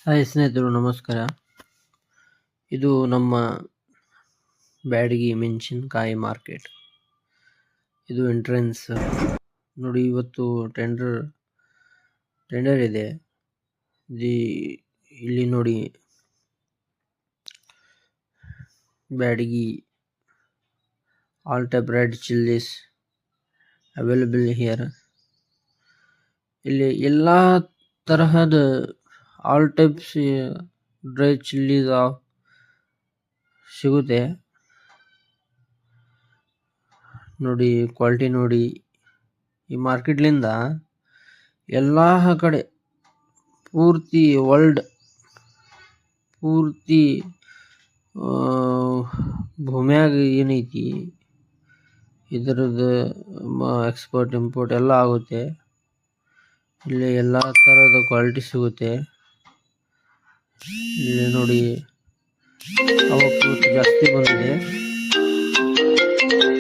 Hi ಸ್ನೇಹಿತರು, ನಮಸ್ಕಾರ. ಇದು ನಮ್ಮ ಬ್ಯಾಡಗಿ ಮೆಣಸಿನಕಾಯಿ ಮಾರ್ಕೆಟ್. ಇದು ಎಂಟ್ರೆನ್ಸ್ ನೋಡಿ. ಇವತ್ತು ಟೆಂಡರ್ ಇದೆ. ಇಲ್ಲಿ ನೋಡಿ, Byadgi all type red chillies available here. ಇಲ್ಲಿ ಎಲ್ಲಾ ತರಹದ ಆಲ್ ಟೈಪ್ಸ್ ಡ್ರೈ ಚಿಲ್ಲೀಸ್ ಸಿಗುತ್ತೆ ನೋಡಿ. ಕ್ವಾಲಿಟಿ ನೋಡಿ. ಈ ಮಾರ್ಕೆಟ್ಲಿಂದ ಎಲ್ಲಾ ಕಡೆ ಪೂರ್ತಿ ವರ್ಲ್ಡ್ ಪೂರ್ತಿ ಭೂಮ್ಯಾಗ ಏನೈತಿ ಇದರದ್ದು ಎಕ್ಸ್ಪೋರ್ಟ್ ಇಂಪೋರ್ಟ್ ಎಲ್ಲ ಆಗುತ್ತೆ. ಇಲ್ಲಿ ಎಲ್ಲಾ ತರದ ಕ್ವಾಲಿಟಿ ಸಿಗುತ್ತೆ. ಇಲ್ಲಿ ನೋಡಿ, ಅವತ್ತು ಜಾಸ್ತಿ ಬಂದಿದೆ.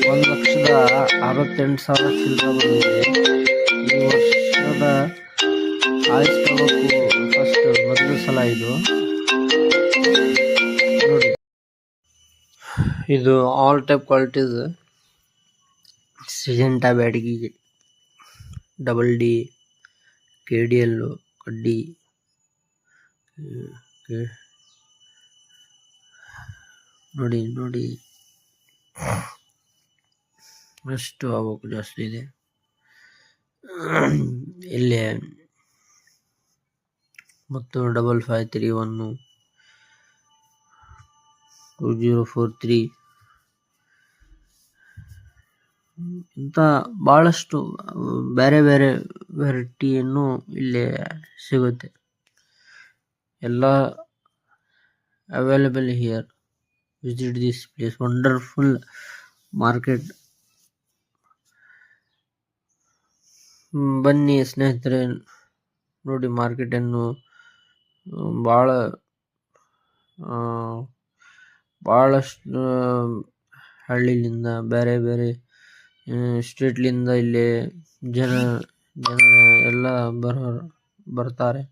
1,68,000 ಚಿಲ್ಲರೆ ಬಂದಿದೆ. ಈ ವರ್ಷದ ಹೈಯೆಸ್ಟ್ ಅವತ್ತು ಫಸ್ಟ್ ಮೊದಲ ಸಲ ಇದು ನೋಡಿ. ಇದು all type qualities Syngenta, Byadgi, double D, KDL, ಕಡ್ಡಿ ನೋಡಿ ಎಷ್ಟು ಅವಕ್ಕೆ ಜಾಸ್ತಿ ಇದೆ. ಇಲ್ಲಿ ಮತ್ತು 5531 2043 ಇಂಥ ಬಹಳಷ್ಟು ಬೇರೆ ಬೇರೆ ವೆರೈಟಿಯನ್ನು ಇಲ್ಲಿ ಸಿಗುತ್ತೆ. ಎಲ್ಲ available here. Visit this place, wonderful market. ಬನ್ನಿ ಸ್ನೇಹಿತರೆ, ನೋಡಿ ಮಾರ್ಕೆಟನ್ನು. ಬಹಳಷ್ಟು ಹಳ್ಳಿಲಿಂದ ಬೇರೆ ಬೇರೆ ಸ್ಟೇಟ್ಲಿಂದ ಇಲ್ಲಿ ಜನ ಎಲ್ಲ ಬರ್ತಾರೆ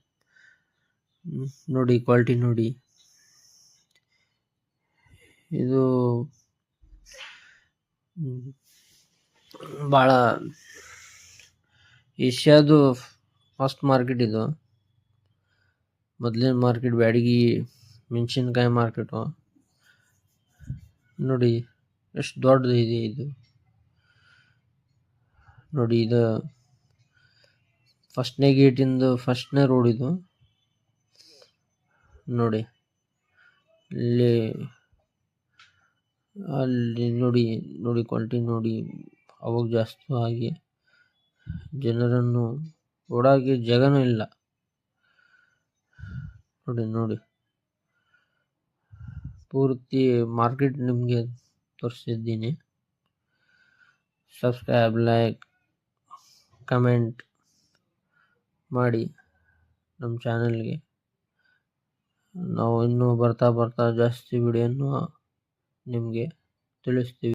ನೋಡಿ. ಕ್ವಾಲಿಟಿ ನೋಡಿ. ಇದು ಬಹಳ ಏಷ್ಯಾದು ಫಸ್ಟ್ ಮಾರ್ಕೆಟ್. ಇದು ಮೊದಲಿನ ಮಾರ್ಕೆಟ್ ಬ್ಯಾಡಗಿ ಮೆಣಸಿನಕಾಯಿ ಮಾರ್ಕೆಟು ನೋಡಿ. ಎಷ್ಟು ದೊಡ್ಡದು ಇದೆ ಇದು ನೋಡಿ. ಇದು ಫಸ್ಟ್ನೇ ಗೇಟಿಂದ ಫಸ್ಟ್ನೇ ರೋಡ್ ಇದು ನೋಡಿ. ಅಲ್ಲಿ ನೋಡಿ ಕ್ವಾಲಿಟಿ ನೋಡಿ. ಅವಾಗ ಜಾಸ್ತಿ ಆಗಿ ಜನರನ್ನು ಓಡಾಗಿ ಜಾಗನೂ ಇಲ್ಲ ನೋಡಿ. ಪೂರ್ತಿ ಮಾರ್ಕೆಟ್ ನಿಮಗೆ ತೋರಿಸಿದ್ದೀನಿ. ಸಬ್ಸ್ಕ್ರೈಬ್, ಲೈಕ್, ಕಮೆಂಟ್ ಮಾಡಿ ನಮ್ಮ ಚಾನಲ್ಗೆ. ನಾವು ಇನ್ನೂ ಬರ್ತಾ ಜಾಸ್ತಿ ವಿಡಿಯೋನು ನಿಮಗೆ ತಿಳಿಸ್ತೀವಿ.